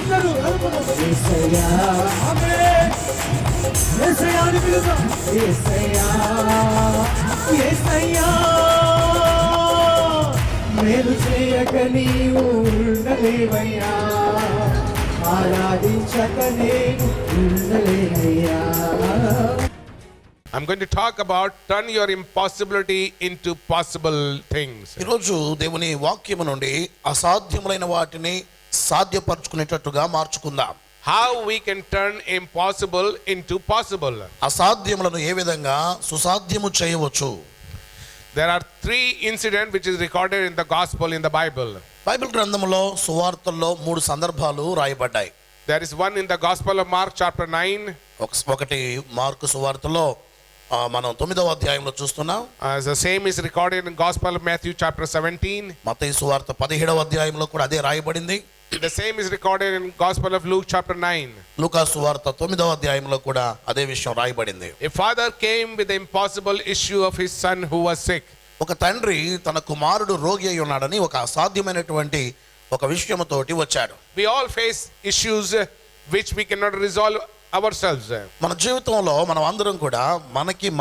అందరూ యేసయ్యా ఆమేన్ యేసయ్యా అని పిలుద్దాం యేసయ్యా యేసయ్యా మేలు చేయక నీవు ఉండలేవయ్యా ఆరాధించక నేను ఉండలేనయ్యా. I'm going to talk about turn your impossibility into possible things. ఈరోజు దేవుని వాక్యము నుండి అసాధ్యములైన వాటిని సాధ్యపరచుకునేటట్టుగా మార్చుకుందాం. How we can turn impossible into possible. అసాధ్యములను ఏ విధంగా సుసాధ్యము చేయవచ్చు. There are 3 incidents which is recorded in the gospel in the Bible. Bible గ్రంథములో సువార్తల్లో 3 సందర్భాలు రాయబడ్డాయి. There is one in the gospel of Mark chapter 9. ఒకటి మార్కు సువార్తలో మనం 9వ అధ్యాయంలో చూస్తున్నాం. The same is recorded in gospel of Matthew chapter 17. మత్తయి సువార్త 17వ అధ్యాయంలో కూడా అదే రాయబడింది. The same is recorded in gospel of Luke chapter 9. లూకా సువార్త 9వ అధ్యాయంలో కూడా అదే విషయం రాయబడింది. A father came with the impossible issue of his son who was sick. ఒక తండ్రి తన కుమారుడు రోగి అయి ఉన్నాడని ఒక అసాధ్యమైనటువంటి ఒక విషయముతోటి వచ్చాడు. We all face issues which we cannot resolve ourselves. మన జీవితంలో మనం అందరం కూడా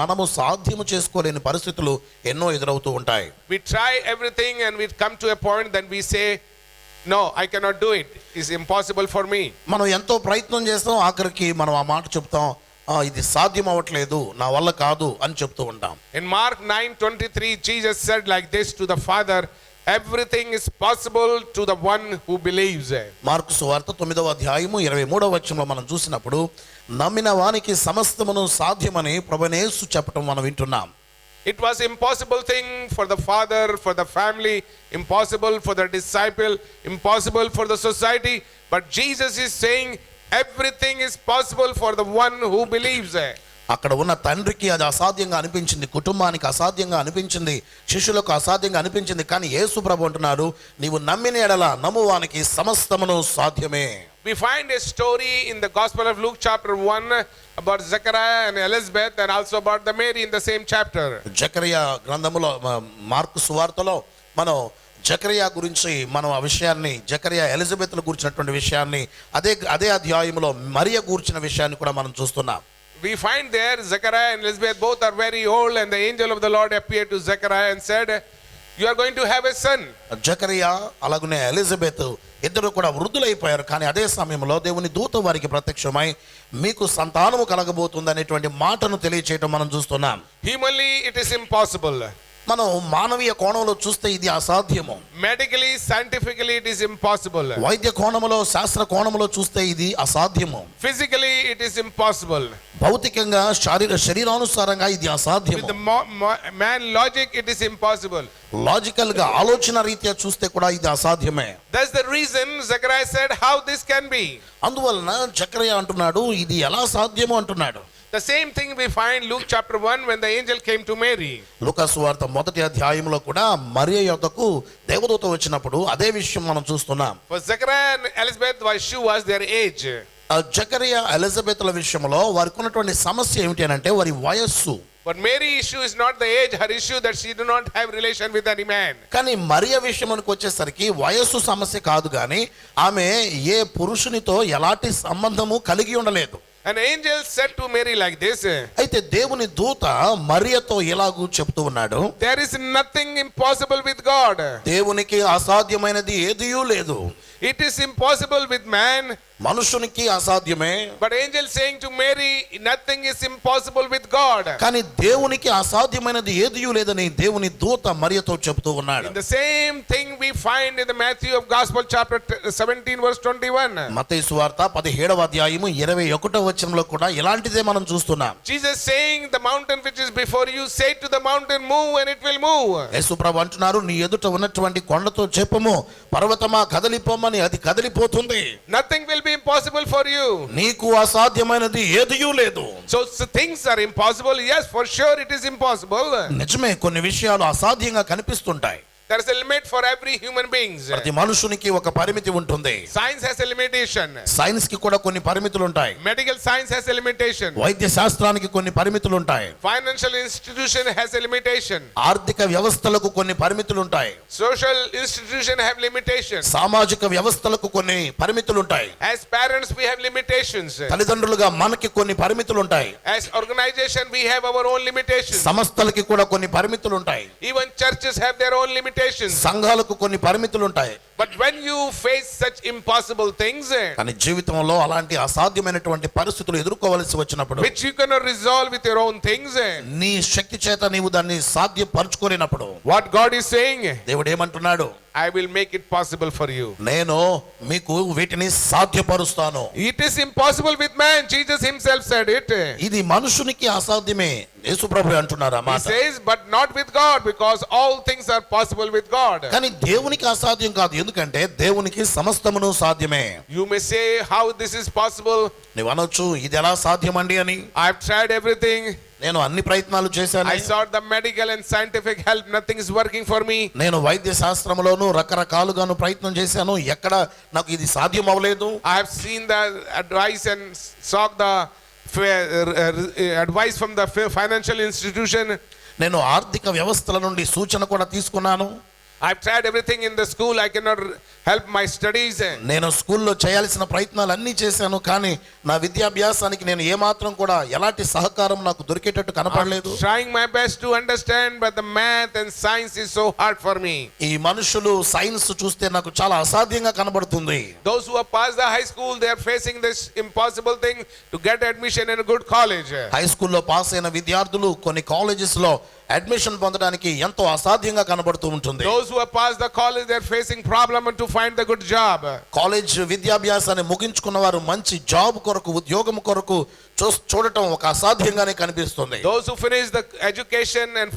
మనము సాధ్యము చేసుకోలేని పరిస్థితులు ఎన్నో ఎదురవుతూ ఉంటాయి. We try everything and we come to a point then we say no, I cannot do it. It's impossible for me. మనం ఎంతో ప్రయత్నం చేస్తాం, ఆఖరికి మనం ఆ మాట చెప్తాం, ఇది సాధ్యం అవ్వట్లేదు, నా వల్ల కాదు అని చెప్తూ ఉంటాం. In Mark 9:23 Jesus said like this to the Father, everything is possible to the one who believes. Mark సువార్త 9వ అధ్యాయము 23వ వచనంలో మనం చూసినప్పుడు నమ్మిన వానికి సమస్తమును సాధ్యమని ప్రభువైన యేసు చెప్పడం మనం వింటున్నాం. It was impossible thing for the father, for the family, impossible for the disciple, impossible for the society, but Jesus is saying everything is possible for the one who believes. అక్కడ ఉన్న తండ్రికి అది అసాధ్యంగా అనిపించింది, కుటుంబానికి అసాధ్యంగా అనిపించింది, శిష్యులకు అసాధ్యంగా అనిపించింది. కానీ యేసు ప్రభు అంటున్నారు, నీవు నమ్మిన ఎడల నమ్మువానికి సమస్తమును సాధ్యమే. We find a story in the Gospel of Luke chapter 1 about Zechariah and Elizabeth and also about the Mary in the same chapter. Zechariah గ్రంథములో మార్కు సువార్తలో మనం జకరియా గురించి మనం ఆ విషయాన్ని, జకరియా ఎలిజబెత్ల గురించినటువంటి విషయాన్ని, అదే అధ్యాయంలో మరియ గురించిన విషయాన్ని కూడా మనం చూస్తున్నాం. We find there Zechariah and Elizabeth both are very old and the angel of the Lord appeared to Zechariah and said, you are going to have a son. Zechariah అలాగనే ఎలిజబెత్ ఇద్దరు కూడా వృద్ధులైపోయారు. కానీ అదే సమయంలో దేవుని దూత వారికి ప్రత్యక్షమై మీకు సంతానము కలగబోతుంది అనేటువంటి మాటను తెలియచేయటం మనం చూస్తున్నాం. Humanly it is impossible. మనం మానవీయ కోణంలో చూస్తే ఇది అసాధ్యము. Medically, scientifically it is impossible. వైద్య కోణములో, శాస్త్ర కోణములో చూస్తే ఇది అసాధ్యము. Physically it is impossible. భౌతికంగా శరీరానుసారంగా ఇది అసాధ్యము. With the man logic it is impossible. Logical గా ఆలోచన రీత్యా చూస్తే కూడా ఇది అసాధ్యమే. That's the reason Zechariah said how this can be. అందువలన జకరియా అంటున్నాడు, ఇది ఎలా సాధ్యము అంటున్నాడు. The same thing we find Luke chapter 1 when the angel came to Mary. లూకా సువార్త 1వ అధ్యాయంలో కూడా మరియ యొద్దకు దేవదూత వచ్చినప్పుడు అదే విషయం మనం చూస్తున్నాం. For Zechariah and Elizabeth the issue was their age. Zechariah ఎలిజబెత్ల విషయంలో వారికి ఉన్నటువంటి సమస్య ఏమిటి అంటే వారి వయస్సు. But Mary issue is not the age, her issue that she do not have relation with any man. కానీ మరియ విషయానికి వచ్చేసరికి వయస్సు సమస్య కాదు, కానీ ఆమె ఏ పురుషునితో ఎలాంటి సంబంధము కలిగి ఉండలేదు. An angel said to Mary like this. అయితే దేవుని దూత మరియతో ఎలాగూ చెప్తూ ఉన్నాడు, there is nothing impossible with God. దేవునికి అసాధ్యమైనది ఏదియూ లేదు. It is impossible with man. మనుషునికి అసాధ్యమే. But angel saying to Mary, nothing is impossible with God. కానీ దేవునికి అసాధ్యమైనది ఏదియూ లేదని దేవుని దూత మరియతో చెప్తూ ఉన్నాడు. The same thing we find in the Matthew of Gospel chapter 17 verse 21. మత్తయి సువార్త 17వ అధ్యాయము 21వ వచనంలో కూడా ఇలాంటిదే మనం చూస్తున్నాం. Jesus saying, the mountain which is before you, say to the mountain move and it will move. యేసు ప్రభువు అంటున్నారు, నీ ఎదుట ఉన్నటువంటి కొండతో చెప్పుము, పర్వతమా కదిలిపోమని, అది కదిలిపోతుంది. Nothing will be impossible for you. నీకు అసాధ్యమైనది ఏదియూ లేదు. So things are impossible. Yes, for sure it is impossible. నిజమే, కొన్ని విషయాలు అసాధ్యంగా కనిపిస్తుంటాయి. There is a limit for every human beings. ప్రతి మనుషునికి ఒక పరిమితి ఉంటుంది. Science has a limitation. Science కి కూడా కొన్ని పరిమితులు ఉంటాయి. Medical science has a limitation. వైద్య శాస్త్రానికి కొన్ని పరిమితులు ఉంటాయి. Financial institution has a limitation. ఆర్థిక వ్యవస్థలకు కొన్ని పరిమితులు ఉంటాయి. Social institution have limitations. సామాజిక వ్యవస్థలకు కొన్ని పరిమితులు ఉంటాయి. As parents we have limitations. తల్లిదండ్రులుగా మనకి కొన్ని పరిమితులు ఉంటాయి. As organization we have our own limitations. సంస్థలకి కూడా కొన్ని పరిమితులు ఉంటాయి. Even churches have their own limitations. సంఘాలకు కొన్ని పరిమితులు ఉంటాయి. But when you face such impossible things, కానీ జీవితంలో అలాంటి అసాధ్యమైనటువంటి పరిస్థితులు ఎదుర్కోవాల్సి వచ్చినప్పుడు, which you cannot resolve with your own things, నీ శక్తి చేత నీవు దాన్ని సాధ్యపరచుకోలేనప్పుడు, what God is saying, దేవుడు ఏమంటున్నాడు? I will make it possible for you. నేను మీకు వీటిని సాధ్యపరుస్తాను. It is impossible with man. Jesus himself said it. ఇది మనుషునికి అసాధ్యమే, యేసుప్రభు అంటున్నారు ఆ He మాట. says, but not with God, because all things are possible with God. కానీ దేవునికి అసాధ్యం కాదు, ఎందుకంటే దేవునికి సమస్తమును సాధ్యమే. You may say how this is possible. నువ్వు అనొచ్చు, ఇది ఎలా సాధ్యమండి అని. I've tried everything. నేను అన్ని ప్రయత్నాలు చేశాను. I sought the medical and scientific help. Nothing is working for me. నేను వైద్య శాస్త్రంలోను రకరకాలుగాను ప్రయత్నం చేశాను, ఎక్కడ నాకు ఇది సాధ్యం అవ్వలేదు. I have seen the advice and sought the advice from the financial institution. నేను ఆర్థిక వ్యవస్థల నుండి సూచన కూడా తీసుకున్నాను. I've tried everything in the school. I cannot help my studies. నేను స్కూల్లో చేయాల్సిన ప్రయత్నాలు అన్నీ చేశాను, కానీ నా విద్యాభ్యాసానికి నేను ఏమాత్రం కూడా ఎలాంటి సహకారం నాకు దొరికేటట్టు కనపడలేదు. Trying my best to understand, but the math and science is so hard for me. ఈ మనుషులు సైన్స్ చూస్తే నాకు చాలా అసాధ్యంగా కనబడుతుంది. Those who have passed the high school, they are facing this impossible thing to get admission in a good college. High స్కూల్లో pass అయిన విద్యార్థులు కొన్ని కాలేజెస్ లో అడ్మిషన్ పొందడానికి ఎంతో అసాధ్యంగా కనబడుతూ ఉంటుంది. Those who have passed the college, they are facing problem to find the good job. College విద్యాభ్యాసాన్ని ముగించుకున్న వారు మంచి జాబ్ కొరకు, ఉద్యోగం కొరకు చూడటం ఒక అసాధ్యంగానే కనిపిస్తుంది. Those who finish the education and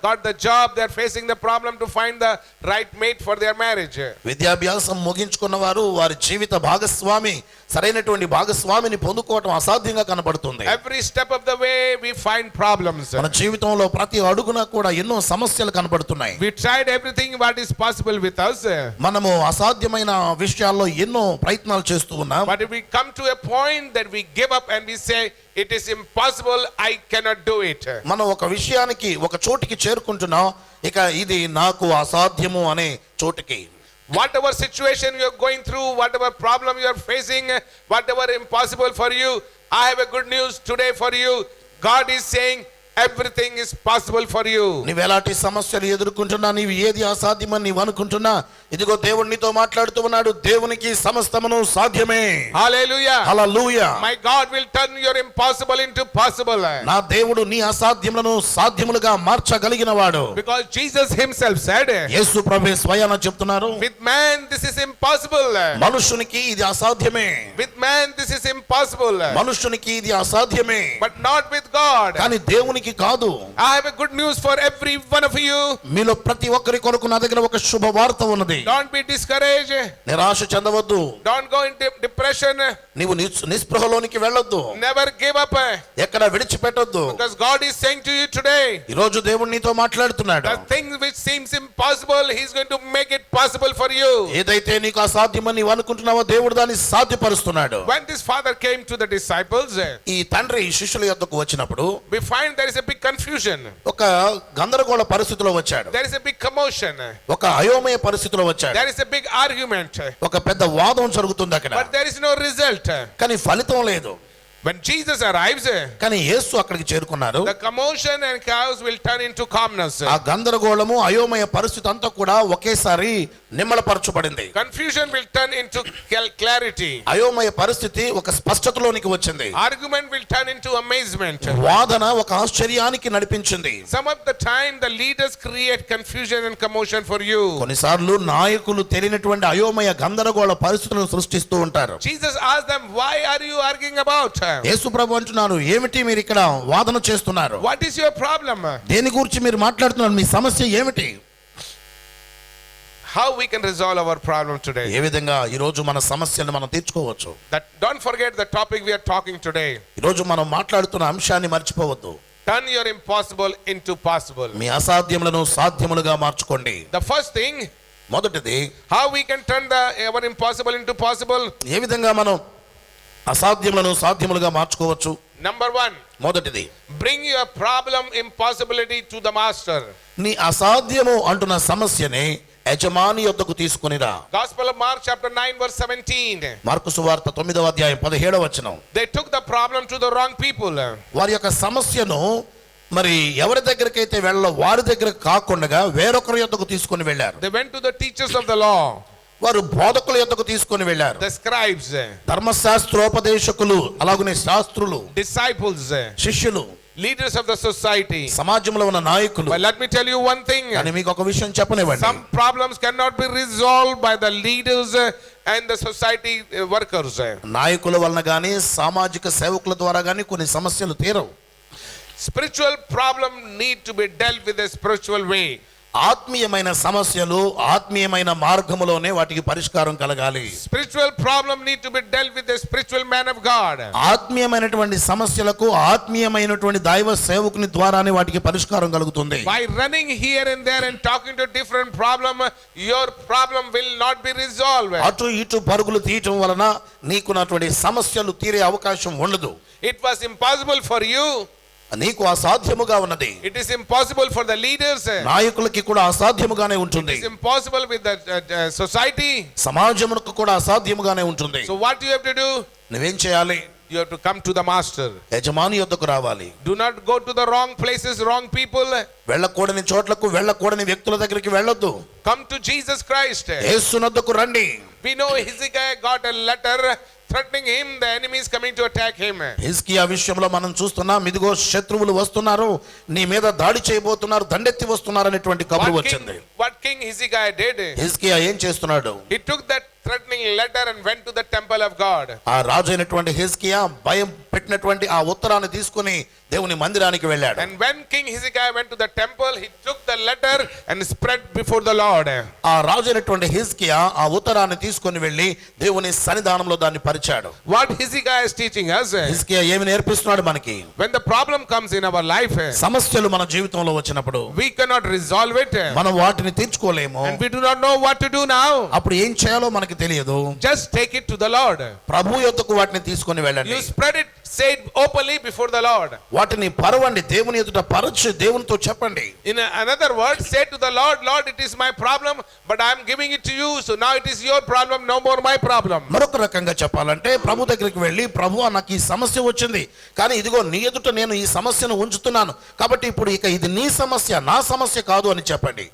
got the job, they are facing the problem to find the right mate for their marriage. విద్యాభ్యాసం ముగించుకున్న వారు వారి జీవిత భాగస్వామి, సరైనటువంటి భాగస్వామిని పొందుకోవటం అసాధ్యంగా కనబడుతుంది. Every step of the way we find problems. మన జీవితంలో ప్రతి అడుగున కూడా ఎన్నో సమస్యలు కనబడుతున్నాయి. We tried everything what is possible with us. మనము అసాధ్యమైన విషయాల్లో ఎన్నో ప్రయత్నాలు చేస్తూ ఉన్నాం. But if we come to a point that we give up and we say it is impossible, I cannot do it. మనం ఒక విషయానికి, ఒక చోటికి చేరుకుంటున్నాం, ఇక ఇది నాకు అసాధ్యము అనే చోటికి. Whatever situation you are going through, whatever problem you are facing, whatever impossible for you, I have a good news today for you. God is saying everything is possible for you. నీవు ఎలాంటి సమస్యలు ఎదుర్కొంటున్నా, నీవు ఏది అసాధ్యమని నీవు అనుకుంటున్నా, ఇదిగో దేవుడు నీతో మాట్లాడుతూ ఉన్నాడు, దేవునికి సమస్తమును సాధ్యమే. Hallelujah. Hallelujah. My God will turn your impossible into possible. నా దేవుడు నీ అసాధ్యములను సాధ్యములుగా మార్చగలిగిన వాడు. Because Jesus himself said, యేసు ప్రభువే స్వయాన చెప్తున్నారు, with man this is impossible. మనుషునికి ఇది అసాధ్యమే. With man this is impossible. మనుషునికి ఇది అసాధ్యమే, But not with God. కానీ దేవునికి కాదు. I have a good news for every one of you. మీలో ప్రతి ఒక్కరి కొరకు నా దగ్గర ఒక శుభవార్త ఉన్నది. Don't be discouraged. నిరాశ చెందవద్దు. Don't go into depression. నీవు నిస్పృహలోనికి వెళ్ళొద్దు. Never give up. ఎక్కడ విడిచిపెట్టొద్దు. Because God is saying to you today, ఈ రోజు దేవుడు నీతో మాట్లాడుతున్నాడు. the thing which seems impossible, He is going to make it possible for you. ఏదైతే నీకు అసాధ్యమని నీవు అనుకుంటున్నావో దేవుడు దాన్ని సాధ్యపరుస్తున్నాడు. When this father came to the disciples, ఈ తండ్రి శిష్యుల యొద్దకు వచ్చినప్పుడు we find there is a big confusion. ఒక గందరగోళ పరిస్థితిలో వచ్చాడు. There is a big commotion. ఒక అయోమయ పరిస్థితిలో వచ్చాడు. There is a big argument. ఒక పెద్ద వాదం జరుగుతుంది అక్కడ. But there is no result. కానీ ఫలితం లేదు. When Jesus arrives, కానీ యేసు అక్కడికి చేరుకున్నారు. the commotion and chaos will turn into calmness. ఆ గందరగోళము, అయోమయ పరిస్థితి అంతా కూడా ఒకేసారి నిమ్మలపరచబడింది. Confusion will turn into clarity. అయోమయ పరిస్థితి ఒక స్పష్టతలోనికి వచ్చింది. Argument will turn into amazement. వాదన ఒక ఆశ్చర్యానికి నడిపించింది. Some of the time the leaders create confusion and commotion for you. కొన్నిసార్లు నాయకులు తెలియనటువంటి అయోమయ గందరగోళ పరిస్థితులను సృష్టిస్తూ ఉంటారు. Jesus asked them, why are you arguing about? యేసు ప్రభు అంటున్నారు, ఏమిటి మీరు ఇక్కడ వాదన చేస్తున్నారు? What is your problem? దేని గురించి మీరు మాట్లాడుతున్నారు? మీ సమస్య ఏమిటి? How we can resolve our problem today? ఏ విధంగా ఈ రోజు మన సమస్యలను మనం తీర్చుకోవచ్చు? That don't forget the topic we are talking today. ఈ రోజు మనం మాట్లాడుతున్న అంశాన్ని మర్చిపోవద్దు. turn your impossible into possible. మీ అసాధ్యములను సాధ్యములుగా మార్చుకోండి. The first thing, మొదటిది, how we can turn our impossible into possible. ఏ విధంగా మనం అసాధ్యములను సాధ్యములుగా మార్చుకోవచ్చు? Number 1, మొదటిది, bring your problem impossibility to the master. నీ అసాధ్యము అంటున్న సమస్యని యజమాని యొద్దకు తీసుకొనిరా. Gospel of Mark chapter 9 verse 17. Mark సువార్త 9వ అధ్యాయం 17వ వచనం. They took the problem to the wrong people. వారి యొక్క సమస్యను మరి ఎవరి దగ్గరికైతే వెళ్ళాలో వారి దగ్గర కాకుండా వేరొకరి యొద్దకు తీసుకొని వెళ్ళారు. They went to the teachers of the law. వారు బోధకుల యొద్దకు తీసుకొని వెళ్ళారు. The scribes, ధర్మశాస్త్రోపదేశకులు, అలాగనే శాస్త్రులు, disciples, శిష్యులు, leaders of the society. సమాజంలో ఉన్న నాయకులు. But let me tell you one thing. అని మీకు ఒక విషయం చెప్పనివ్వండి. Some problems cannot be resolved by the leaders and the society workers. నాయకుల వలన గాని సామాజిక సేవకుల ద్వారా గాని కొన్ని సమస్యలు తీరవు. Spiritual problem need to be dealt with a spiritual way. ఆత్మీయమైన సమస్యలు ఆత్మీయమైన మార్గములోనే వాటికి పరిష్కారం కలగాలి. Spiritual problem need to be dealt with a spiritual man of God. ఆత్మీయమైనటువంటి సమస్యలకు ఆత్మీయమైనటువంటి దైవ సేవకుని ద్వారానే వాటికి పరిష్కారం కలుగుతుంది. By running here and there and talking to different problem, your problem will not be resolved. అటు ఇటు పరుగులు తీయటం వలన నీకున్నటువంటి సమస్యలు తీరే అవకాశం ఉండదు. It was impossible for you. నీకు అసాధ్యముగా ఉన్నది. It is impossible for the leaders. నాయకులకి కూడా అసాధ్యముగానే ఉంటుంది. It is impossible with the society. సమాజమునకు కూడా అసాధ్యముగానే ఉంటుంది. So what you have to do? నువ్వేం చేయాలి? You have to come to the master. యజమాని యొద్దకు రావాలి. Do not go to the wrong places, wrong people. వెళ్ళకూడని చోట్లకు వెళ్ళకూడని వ్యక్తుల దగ్గరికి వెళ్ళొద్దు. Come to Jesus Christ. యేసునొద్దకు రండి. We know Hezekiah got a letter threatening him, the enemy is coming to attack him. హిజ్కియా విషయంలో మనం చూస్తున్నాం, ఇదిగో శత్రువులు వస్తున్నారు, నీ మీద దాడి చేయబోతున్నారు, దండెత్తి వస్తున్నారు అనేటువంటి కబురు వచ్చింది. What king Hezekiah did? హిజ్కియా ఏం చేస్తున్నాడు? He took that threatening letter and went to the temple of God. ఆ రాజు అయినటువంటి హిజ్కియా భయం పెట్టినటువంటి ఆ ఉత్తరాన్ని తీసుకొని దేవుని మందిరానికి వెళ్ళాడు. And when king Hezekiah went to the temple, he took the letter and spread before the Lord. ఆ రాజు అయినటువంటి హిజ్కియా ఆ ఉత్తరాన్ని తీసుకొని వెళ్ళి దేవుని సన్నిధానంలో దాన్ని పరిచాడు. What Hezekiah is teaching us? హిజ్కియా ఏమి నేర్పిస్తున్నాడు మనకి? When the problem comes in our life, సమస్యలు మన జీవితంలో వచ్చినప్పుడు we cannot resolve it. మనం వాటిని తీర్చుకోలేము. And we do not know what to do now. అప్పుడు ఏం చేయాలో మనకి తెలియదు. Just take it to the Lord. ప్రభు యొద్దకు వాటిని తీసుకొని వెళ్ళండి. You spread it, say it openly before the Lord. వాటిని పరవండి, దేవుని ఎదుట పరచి దేవునితో చెప్పండి. In another word, say to the Lord, Lord, it is my problem, but I am giving it to you, so now it is your problem, no more my problem. మరొక రకంగా చెప్పాలంటే ప్రభు దగ్గరికి వెళ్ళి, ప్రభువా నాకు ఈ సమస్య వచ్చింది, కానీ ఇదిగో నీ ఎదుట నేను ఈ సమస్యను ఉంచుతున్నాను, కాబట్టి ఇప్పుడు ఇక ఇది నీ సమస్య, నా సమస్య కాదు అని చెప్పండి.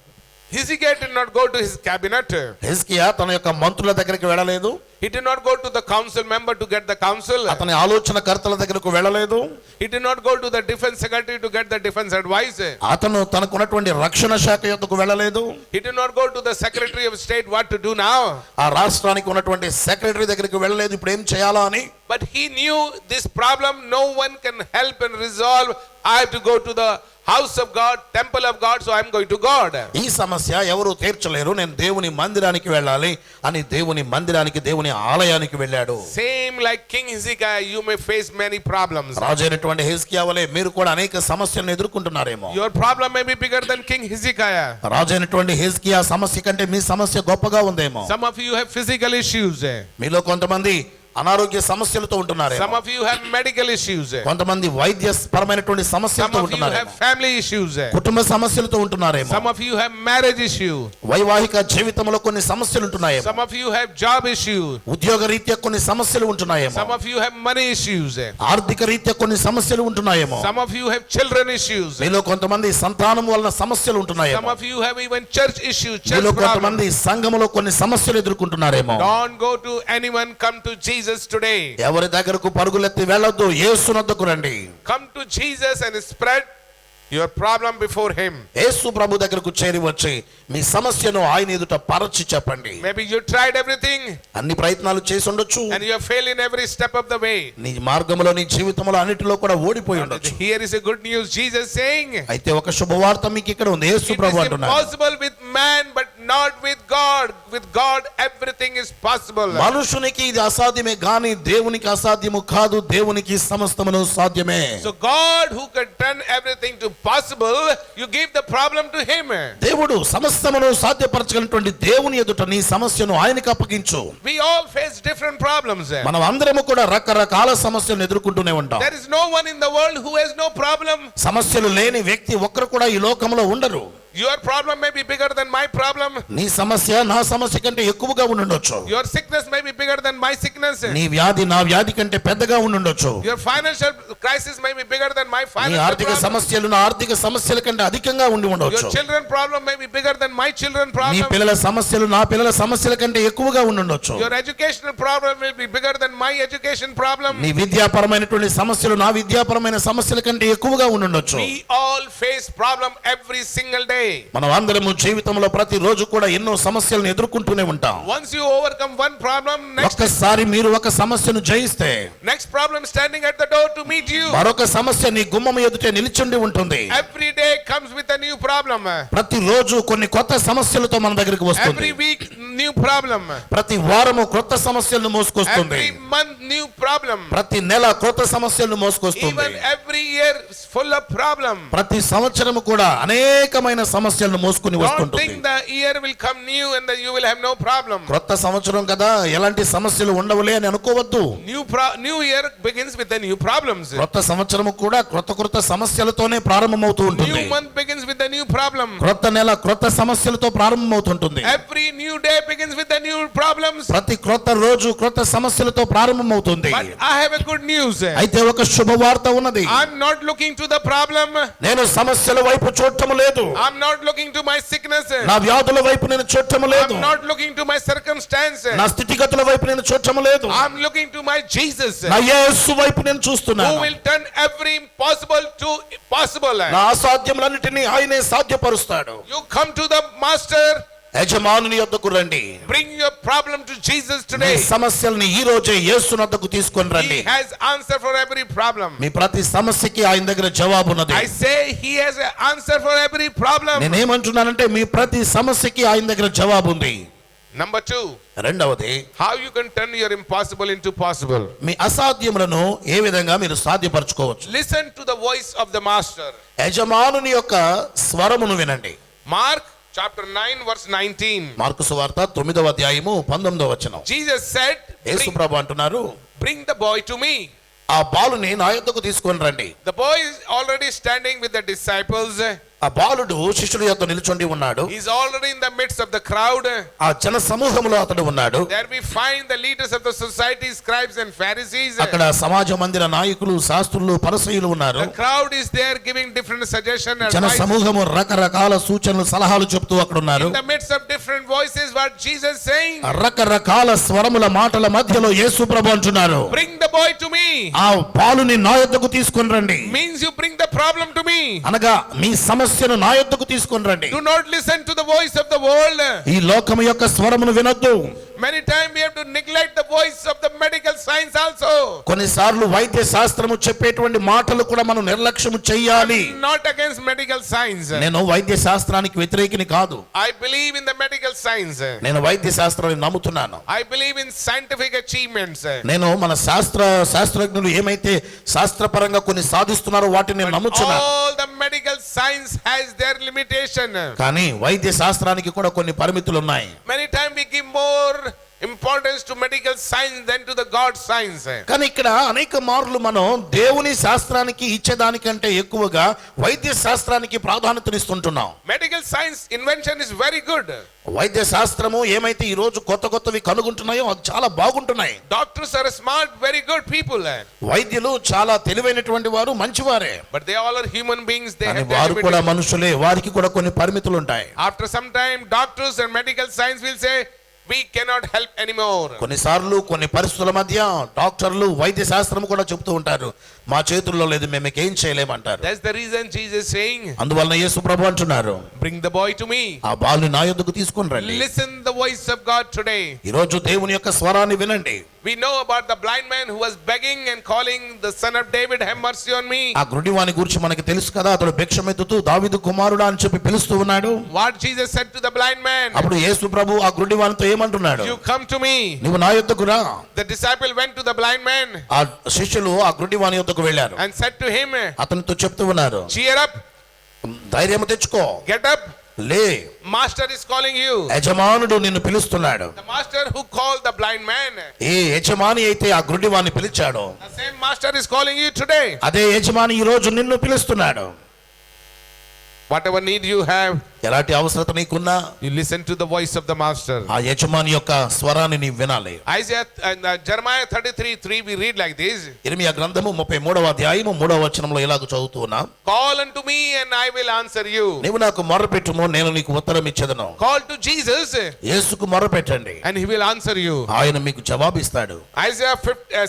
Hezekiah did not go to his cabinet. హిజ్కియా తన యొక్క మంత్రుల దగ్గరికి వెళ్ళలేదు. He did not go to the council member to get the counsel. అతని ఆలోచనకర్తల దగ్గరకు వెళ్ళలేదు. He did not go to the defense secretary to get the defense advice. అతను తనకున్నటువంటి రక్షణ శాఖ యొద్దకు వెళ్ళలేదు. He did not go to the secretary of state what to do now. ఆ రాష్ట్రానికి ఉన్నటువంటి సెక్రటరీ దగ్గరికి వెళ్ళలేదు, ఇప్పుడు ఏం చేయాలా అని. But he knew this problem no one can help and resolve. I have to go to the house of God, temple of God, so I am going to God. ఈ సమస్య ఎవరు తీర్చలేరు, నేను దేవుని మందిరానికి వెళ్ళాలి అని దేవుని మందిరానికి, దేవుని ఆలయానికి వెళ్ళాడు. Same like King Hezekiah, you may face many problems. రాజైనటువంటి హిజ్కియా వలె మీరు కూడా అనేక సమస్యలను ఎదుర్కొంటున్నారేమో. Your problem may be bigger than King Hezekiah. రాజైనటువంటి హిజ్కియా సమస్య కంటే మీ సమస్య గొప్పగా ఉందేమో. Some of you have physical issues. మీలో కొంతమంది అనారోగ్య సమస్యలతో ఉంటున్నారు. Some of you have medical issues. కొంతమంది వైద్య పరమైనటువంటి సమస్యలతో Some of you ఉంటున్నారు. have family issues. కుటుంబ సమస్యలతో ఉంటున్నారేమో. Some of you have marriage issue. వైవాహిక జీవితంలో కొన్ని సమస్యలు ఉంటున్నాయేమో. Some of you have job issue. ఉద్యోగ రీత్యా కొన్ని సమస్యలు ఉంటున్నాయేమో. Some of you have money issues. ఆర్థిక రీత్యా కొన్ని సమస్యలు ఉంటున్నాయేమో. Some of you have children issues. మీలో కొంతమంది సంతానం వలన సమస్యలు ఉంటున్నాయేమో. Some of you have even church issues, church మీలో problems. కొంతమంది సంఘములో కొన్ని సమస్యలు ఎదుర్కొంటున్నారేమో. Don't go to anyone, come to Jesus today. ఎవరి దగ్గరకు పరుగులెత్తి వెళ్ళొద్దు, యేసునొద్దకు రండి. Come to Jesus and spread your problem before him. యేసు ప్రభు దగ్గరకు చేరి వచ్చి మీ సమస్యను ఆయన ఎదుట పరచి చెప్పండి. Maybe you tried everything అన్ని ప్రయత్నాలు చేసి ఉండొచ్చు, and you have failed in every step of the way. నీ మార్గంలో నీ జీవితంలో అన్నిటిలో కూడా ఓడిపోయి ఉండొచ్చు. Here is a good news. Jesus saying, అయితే ఒక శుభవార్త మీకు ఇక్కడ ఉంది. యేసు it ప్రభు is అంటున్నారు, impossible with man but not with God. With God everything is possible. మనుషునికి ఇది అసాధ్యమే గాని దేవునికి అసాధ్యము కాదు, దేవునికి సమస్తమును సాధ్యమే. So God who can turn everything to possible, you give the problem to him. దేవుడు సమస్తమును సాధ్యపరచగలిగినటువంటి దేవుని ఎదుట నీ సమస్యను ఆయనకి అప్పగించు. We all face different problems. మనం అందరము కూడా రకరకాల సమస్యలను ఎదుర్కొంటూనే ఉంటాం. There is no one in the world who has no problem. సమస్యలు లేని వ్యక్తి ఒక్కరు కూడా ఈ లోకంలో ఉండరు. Your problem may be bigger than my problem. నీ సమస్య నా సమస్య కంటే ఎక్కువగా ఉండుండొచ్చు. Your sickness may be bigger than my sickness. నీ వ్యాధి నా వ్యాధి కంటే పెద్దగా ఉండుండొచ్చు. Your financial crisis may be bigger than my నీ financial ఆర్థిక problem. సమస్యలు నా ఆర్థిక సమస్యల కంటే అధికంగా ఉండి ఉండొచ్చు. Your children problem may be bigger than my children problem. నీ పిల్లల సమస్యలు నా పిల్లల సమస్యల కంటే ఎక్కువగా ఉండుండొచ్చు. Your educational problem will be bigger than my education problem. నీ విద్యాపరమైనటువంటి సమస్యలు నా విద్యాపరమైన సమస్యల కంటే ఎక్కువగా ఉండుండొచ్చు. We all face problem every single day. మనం అందరము జీవితంలో ప్రతి రోజు కూడా ఎన్నో సమస్యలను ఎదుర్కొంటూనే ఉంటాం. Once you overcome one problem, ఒక్కసారి మీరు ఒక సమస్యను జయిస్తే next problem standing at the door to meet you. మరొక సమస్య నీ గుమ్మం ఎదుటే నిలిచుండి ఉంటుంది. Every day comes with a new problem. ప్రతి రోజు కొన్ని కొత్త సమస్యలతో మన దగ్గరికి వస్తుంది. Every week new problem. ప్రతి వారము కొత్త సమస్యలను మోసుకొస్తుంది. Every month new problem. ప్రతి నెల కొత్త సమస్యలను మోసుకొస్తుంది. Even every year is full of problem. ప్రతి సంవత్సరము కూడా అనేకమైన సమస్యలను మోసుకొని Don't వస్తుంటుంది. think the year will come new and that you will have no problem. కొత్త సంవత్సరం కదా ఎలాంటి సమస్యలు ఉండవులే అని అనుకోవద్దు. New year begins with the new problems. కొత్త సంవత్సరము కూడా కొత్త సమస్యలతోనే ప్రారంభమవుతూ ఉంటుంది. New month begins with the new problem. కొత్త నెల కొత్త సమస్యలతో ప్రారంభమవుతుంటుంది. Every new day begins with the new problems. ప్రతి కొత్త రోజు కొత్త సమస్యలతో ప్రారంభమవుతుంది. But I have a good news. అయితే ఒక శుభవార్త ఉన్నది. I'm not looking to the problem. నేను సమస్యల వైపు చూడటం లేదు. I'm not looking to my sickness. నా వ్యాధుల వైపు నేను చూడటం లేదు. I'm not looking to my circumstance. నా స్థితిగతుల వైపు నేను చూడటం లేదు. I'm looking to my Jesus. నా యేసు వైపు నేను Who చూస్తున్నాను. will turn every impossible to possible. నా అసాధ్యములన్నిటినీ ఆయనే సాధ్యపరుస్తాడు. You come to the master. యజమానుని యొద్దకు రండి. Bring your problem to Jesus me today. సమస్యల్ని ఈ రోజే యేసు వద్దకు తీసుకొని రండి. He has answer for every problem. మీ ప్రతి సమస్యకి ఆయన దగ్గర జవాబు ఉన్నది. I say he has an answer for every problem. నేనేమంటున్నానంటే మీ ప్రతి సమస్యకి ఆయన దగ్గర జవాబు ఉంది. Number 2, రెండవది how you can turn your impossible into possible. మీ అసాధ్యములను ఏ విధంగా మీరు సాధ్యపరచుకోవచ్చు. Listen to the voice of the master. యజమానుని యొక్క స్వరమును వినండి. Mark chapter 9 verse 19. మార్కు సువార్త 9వ అధ్యాయము 19వ వచనం. Jesus said, యేసు ప్రభు అంటున్నారు, bring the boy to me. ఆ బాలుని నా యొద్దకు తీసుకొని రండి. The boy is already standing with the disciples. ఆ బాలుడు శిష్యుల యొద్ద నిలుచుండి ఉన్నాడు. He is already in the midst of the crowd. ఆ జన సమూహంలో అతడు ఉన్నాడు. There we find the leaders of the society, scribes and Pharisees. అక్కడ సమాజ మందిర నాయకులు, శాస్త్రులు, పరిసయ్యులు ఉన్నారు. The crowd is there giving different suggestions and జన advice. సమూహము రకరకాల సూచనలు, సలహాలు చెప్తూ అక్కడ ఉన్నారు. In the midst of different voices, what Jesus saying? రకరకాల స్వరముల మాటల మధ్యలో యేసు ప్రభు అంటున్నారు, Bring the boy to me. ఆ బాలుని నా యొద్దకు తీసుకొని రండి. Means you bring the problem to me. అనగా మీ సమస్యను నా యొద్దకు తీసుకొని రండి. Do not listen to the voice of the world. ఈ లోకము యొక్క స్వరమును వినొద్దు. Many times we have to neglect the voice of the medical science also. కొన్నిసార్లు వైద్య శాస్త్రము చెప్పేటువంటి మాటలు కూడా మనం నిర్లక్ష్యం చేయాలి. Not against medical science. నేను వైద్య శాస్త్రానికి వ్యతిరేకిని కాదు. I believe in the medical science. నేను వైద్య శాస్త్రాన్ని నమ్ముతున్నాను. I believe in scientific achievements. నేను మన శాస్త్రజ్ఞులు ఏమైతే శాస్త్రపరంగా కొన్ని సాధిస్తున్నారో వాటిని నేను నమ్ముతున్నాను. All the medical science has their limitation. కానీ వైద్య శాస్త్రానికి కూడా కొన్ని పరిమితులు ఉన్నాయి. Many times we give more importance to medical science than to the God science. కానీ ఇక్కడ అనేక మార్లు మనం దేవుని శాస్త్రానికి ఇచ్చేదానికంటే ఎక్కువగా వైద్య శాస్త్రానికి ప్రాధాన్యతనిస్తుంటున్నాం. Medical science invention is very good. వైద్య శాస్త్రము ఏమైతే ఈ రోజు కొత్తవి కనుగొంటున్నాయో అది చాలా బాగుంటున్నాయి. Doctors are smart, very good people. వైద్యులు చాలా తెలివైనటువంటి వారు, మంచివారే. But they all are human beings. They కానీ have their వారు కూడా limitations. మనుషులే, వారికి కూడా కొన్ని పరిమితులు ఉంటాయి. After some time, doctors and medical science will say, we cannot help anymore. కొన్నిసార్లు కొన్ని పరిస్థితుల మధ్య డాక్టర్లు, వైద్య శాస్త్రం కూడా చెప్తూ ఉంటారు, మా చేతుల్లో లేదు, మేము మీకు ఏం చేయలేమంటారు. That's the reason Jesus is saying, అందువలన యేసు ప్రభు అంటున్నారు, bring the boy to me. ఆ బాలుని నా యొద్దకు తీసుకొని రండి. Listen the voice of God today. ఈ రోజు దేవుని యొక్క స్వరాన్ని వినండి. We know about the blind man who was begging and calling the son of David, have mercy on me. ఆ గుడ్డివాని గురించి మనకి తెలుసు కదా, అతడు భిక్షమెత్తుతూ దావీదు కుమారుడా అని చెప్పి పిలుస్తూ ఉన్నాడు. What Jesus said to the blind man? అప్పుడు యేసు ప్రభు ఆ గుడ్డివానితో ఏమంటున్నాడు? You come to me. నువ్వు నా యొద్దకు రా. The disciple went to the blind man. ఆ శిష్యులు ఆ గుడ్డివాని యొద్దకు వెళ్ళారు. And said to him, అతనితో చెప్తూ ఉన్నారు, cheer up, ధైర్యం తెచ్చుకో, get up, లే, master is calling you. యజమానుడు నిన్ను పిలుస్తున్నాడు. The master who called the blind man, ఏ యజమాని అయితే ఆ గుడ్డివాన్ని పిలిచాడో, the same master is calling you today. అదే యజమాని ఈ రోజు నిన్ను పిలుస్తున్నాడు. Whatever need you have, ఎలాంటి అవసరత నీకున్నా you listen to the voice of the master. ఆ యజమాని యొక్క స్వరాన్ని నీ వినాలి. Jeremiah 33:3 we read like this. ఇర్మియా గ్రంథము 33వ అధ్యాయము 3వ వచనంలో ఇలాగ చదువుతూ ఉన్నాం. Call unto me and I will answer you. నీవు నాకు మొర్రపెట్టుము, నేను నీకు ఉత్తరం ఇచ్చెదను. Call to Jesus యేసుకు మొర్రపెట్టండి, and he will answer you. ఆయన మీకు జవాబిస్తాడు. Isaiah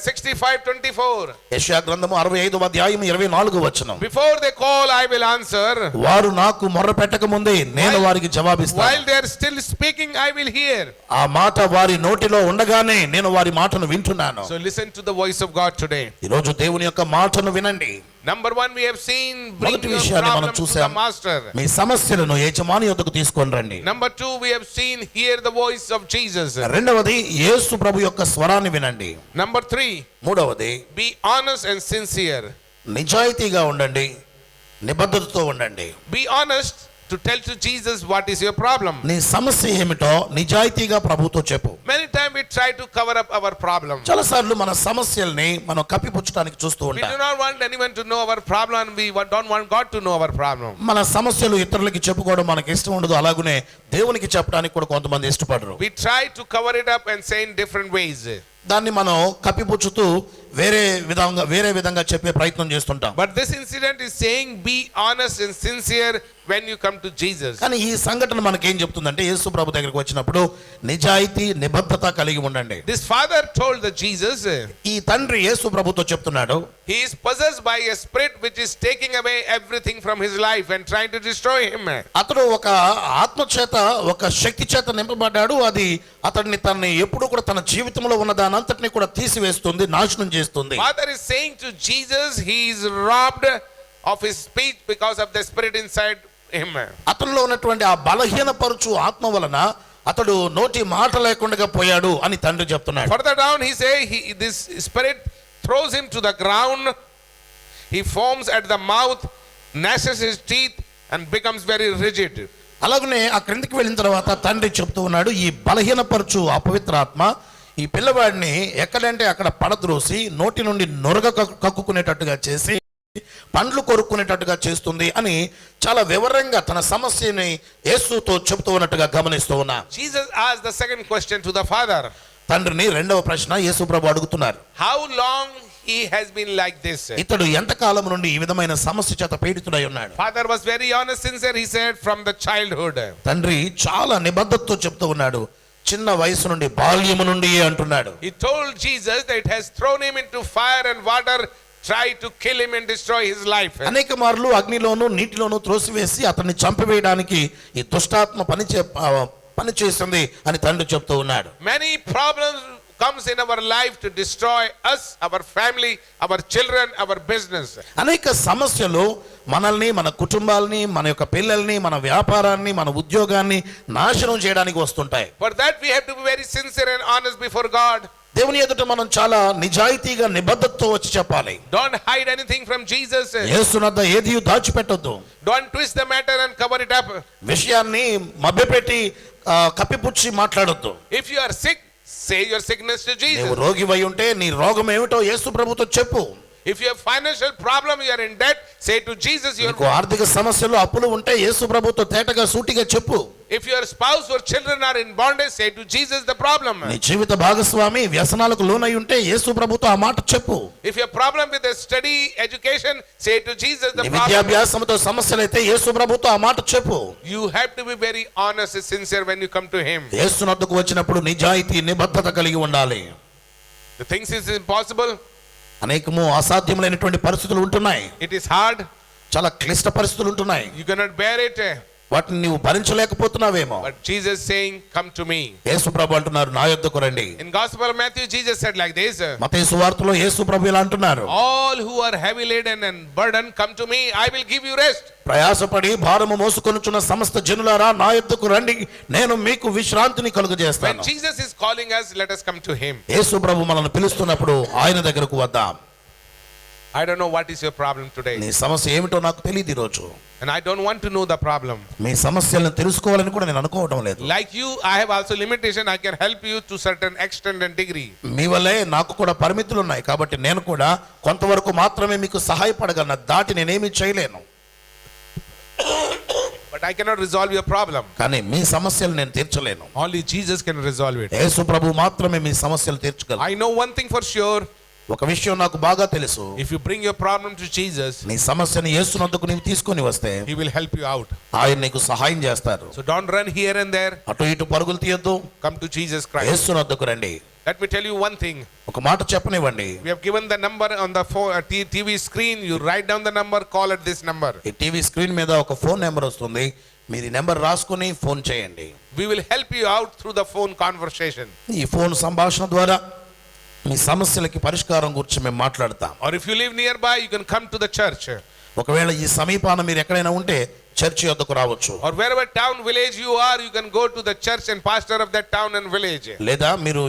65:24. యెషయా గ్రంథము 65వ అధ్యాయము 24వ వచనం. Before they call I will answer. వారు నాకు మొర్రపెట్టక ముందే నేను వారికి జవాబిస్తాను. While they are still speaking I will hear. ఆ మాట వారి నోటిలో ఉండగానే నేను వారి మాటను వింటున్నాను. So listen to the voice of God today. ఈ రోజు దేవుని యొక్క మాటను వినండి. Number 1 we have seen, bring మొదటి your విషయాన్ని మనం problem to the చూసాం, master. మీ సమస్యలను యజమాని యొద్దకు తీసుకొని రండి. Number 2 we have seen, hear the voice of Jesus. రెండవది యేసు ప్రభు యొక్క స్వరాన్ని వినండి. Number 3, మూడవది be honest and sincere. నిజాయితీగా ఉండండి, నిబద్ధతతో ఉండండి. Be honest to tell to Jesus what is your problem. నీ సమస్య ఏమిటో నిజాయితీగా ప్రభుతో చెప్పు. Many times we try to cover up our problem. చాలా సార్లు మన సమస్యల్ని మనం కప్పిపుచ్చడానికి చూస్తూ We ఉంటాం. do not want anyone to know our problem, and we don't want God to know our problem. మన సమస్యలు ఇతరులకి చెప్పుకోవడం మనకి ఇష్టం ఉండదు, అలాగనే దేవునికి చెప్పడానికి కూడా కొంతమంది ఇష్టపడరు. We try to cover it up and say in different ways. దాన్ని మనం కప్పిపుచ్చుతూ వేరే విధంగా చెప్పే ప్రయత్నం చేస్తుంటాం. But this incident is saying be honest and sincere when you come to Jesus. కానీ ఈ సంఘటన మనకేం చెప్తుందంటే, యేసు ప్రభు దగ్గరికి వచ్చినప్పుడు నిజాయితీ నిబద్ధత కలిగి ఉండండి. This father told the Jesus, ఈ తండ్రి యేసు ప్రభుతో చెప్తున్నాడు, he is possessed by a spirit which is taking away everything from his life and trying to destroy him. అతడు ఒక ఆత్మ చేత, ఒక శక్తి చేత నింపబడ్డాడు. అది అతన్ని ఎప్పుడు కూడా తన జీవితంలో ఉన్న దానంతటిని కూడా తీసివేస్తుంది, నాశనం చేస్తుంది. Father is saying to Jesus, he is robbed of his speech because of the spirit inside him. అతనిలో ఉన్నటువంటి ఆ బలహీనపరుచు ఆత్మ వలన అతడు నోటి మాట లేకుండా పోయాడు అని తండ్రి చెప్తున్నాడు. Further down he say, this spirit throws him to the ground. He foams at the mouth, gnashes his teeth and becomes very rigid. అలాగనే ఆ క్రిందికి వెళ్ళిన తర్వాత తండ్రి చెప్తూ ఉన్నాడు, ఈ బలహీనపరుచు అపవిత్రాత్మ ఈ పిల్లవాడిని ఎక్కడంటే అక్కడ పడద్రోసి నోటి నుండి నొరగ కక్కుకునేటట్టుగా చేసి పండ్లు కొరుక్కునేటట్టుగా చేస్తుంది అని చాలా వివరంగా తన సమస్యని యేసుతో చెప్తూ ఉన్నట్టుగా గమనిస్తూ ఉన్నా. Jesus asked the second question to the father. తండ్రిని రెండవ ప్రశ్న యేసు ప్రభు అడుగుతున్నారు. How long he has been like this? ఇతడు ఎంత కాలం నుండి ఈ విధమైన సమస్య చేత పీడితుడై ఉన్నాడు? Father was very honest, sincere. He said from the childhood. తండ్రి చాలా నిబద్ధతతో చెప్తూ ఉన్నాడు, చిన్న వయసు నుండి, బాల్యము నుండి అంటున్నాడు. He told Jesus that it has thrown him into fire and water, try to kill him and destroy his life. అనేక మార్లు అగ్నిలోను నీటిలోను త్రోసివేసి అతన్ని చంపివేయడానికి ఈ దుష్టాత్మ పని చేస్తుంది అని తండ్రి చెప్తూ ఉన్నాడు. Many problems comes in our life to destroy us, our family, our children, our business. అనేక సమస్యలు మనల్ని, మన కుటుంబాలని, మన యొక్క పిల్లల్ని, మన వ్యాపారాన్ని, మన ఉద్యోగాన్ని నాశనం చేయడానికి వస్తుంటాయి. For that we have to be very sincere and honest before God. దేవుని ఎదుట మనం చాలా నిజాయితీగా నిబద్ధతతో వచ్చి చెప్పాలి. Don't hide anything from Jesus. యేసునద్ద ఏదీ దాచిపెట్టొద్దు. Don't twist the matter and cover it up. విషయాన్ని మభ్యపెట్టి కప్పిపుచ్చి మాట్లాడొద్దు. If you are sick, say your sickness to Jesus. నీవు రోగివై ఉంటే నీ రోగం ఏమిటో యేసు ప్రభుతో చెప్పు. If you have financial problem, you are in debt, say to Jesus నీకు ఆర్థిక సమస్యలు, అప్పులు ఉంటే యేసు ప్రభుతో తేటగా సూటిగా చెప్పు. If your spouse or children are in bondage, say to Jesus the problem. నీ జీవిత భాగస్వామి వ్యసనాలకు లోనై ఉంటే యేసు ప్రభుతో ఆ మాట చెప్పు. If your problem with the study, education, say to Jesus the problem. విద్యాభ్యాసంతో సమస్యలైతే యేసు ప్రభుతో ఆ మాట చెప్పు. You have to be very honest and sincere when you come to him. యేసునొద్దకు వచ్చినప్పుడు నిజాయితీ నిబద్ధత కలిగి ఉండాలి. The things is impossible. అనేకము అసాధ్యములైనటువంటి పరిస్థితులు ఉంటున్నాయి. It is hard. చాలా క్లిష్ట పరిస్థితులు ఉంటున్నాయి. You cannot bear it. వాటిని నీవు భరించలేకపోతున్నావేమో. But Jesus saying, come to me. యేసు ప్రభు అంటున్నారు, నా యొద్దకు రండి. In Gospel of Matthew, Jesus said like this. మత్తయి సువార్తలో యేసు ప్రభు ఇలా అంటున్నారు, all who are heavy laden and burdened, come to me, I will give you rest. ప్రయాసపడి భారము మోసుకొనుచున్న సమస్త జనులారా నా యొద్దకు రండి, నేను మీకు విశ్రాంతిని కలుగజేస్తాను. When Jesus is calling us, let us come to him. యేసు ప్రభు మనల్ని పిలుస్తున్నప్పుడు ఆయన దగ్గరకు వద్దాం. I don't know what is your problem today. నీ సమస్య ఏమిటో నాకు తెలియదు ఈ రోజు. And I don't want to know the problem. మీ సమస్యలను తెలుసుకోవాలని కూడా నేను అనుకోవడం లేదు. Like you, I have also limitation. I can help you to certain extent and degree. మీ వల్లే నాకు కూడా పరిమితులు ఉన్నాయి, కాబట్టి నేను కూడా కొంతవరకు మాత్రమే మీకు సహాయపడగలను, దాటి నేనేమీ చేయలేను. But I cannot resolve your problem. కానీ మీ సమస్యలు నేను తీర్చలేను. Only Jesus can resolve it. యేసు ప్రభు మాత్రమే మీ సమస్యలు తీర్చగలరు. I know one thing for sure. ఒక విషయం నాకు బాగా తెలుసు, if you bring your problem to Jesus, నీ సమస్యను యేసునొద్దకు నీవు తీసుకొని వస్తే he will help you out. ఆయన నీకు సహాయం చేస్తారు. So don't run here and there. అటు ఇటు పరుగులు తీయొద్దు, Come to Jesus Christ. యేసునొద్దకు రండి. Let me tell you one thing. ఒక మాట చెప్పనివ్వండి. We have given the number on the TV screen. You write down the number, call at this number. ఈ TV screen మీద ఒక ఫోన్ నెంబర్ వస్తుంది, మీరు ఈ నెంబర్ రాసుకొని ఫోన్ చేయండి. We will help you out through the phone conversation. ఈ phone సంభాషణ ద్వారా మీ సమస్యలకి పరిష్కారం గురించి మేము మాట్లాడతాం. Or if you live nearby, you can come to the church. ఒకవేళ ఈ సమీపాన మీరు ఎక్కడైనా ఉంటే చర్చి వద్దకు రావచ్చు. Or wherever town village you are, you can go to the church and pastor of that town and village. లేదా మీరు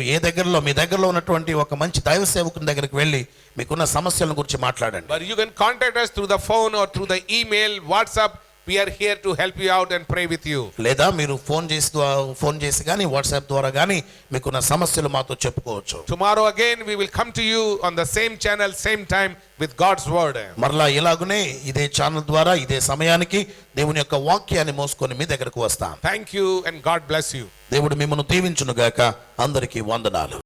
మీ దగ్గరలో ఉన్నటువంటి ఒక మంచి దైవ సేవకుని దగ్గరికి వెళ్ళి మీకున్న సమస్యల గురించి మాట్లాడండి. But you can contact us through the phone or through the email, WhatsApp. We are here to help you out and pray with you. లేదా మీరు ఫోన్ చేసి గానీ వాట్సాప్ ద్వారా గానీ మీకున్న సమస్యలు మాతో చెప్పుకోవచ్చు. Tomorrow again we will come to you on the same channel, same time with God's word. మరలా ఇలాగునే ఇదే ఛానల్ ద్వారా ఇదే సమయానికి దేవుని యొక్క వాక్యాన్ని మోసుకొని మీ దగ్గరకు వస్తాం. Thank you and God bless you. దేవుడు మిమ్మల్ని దీవించును గాక. అందరికీ వందనాలు.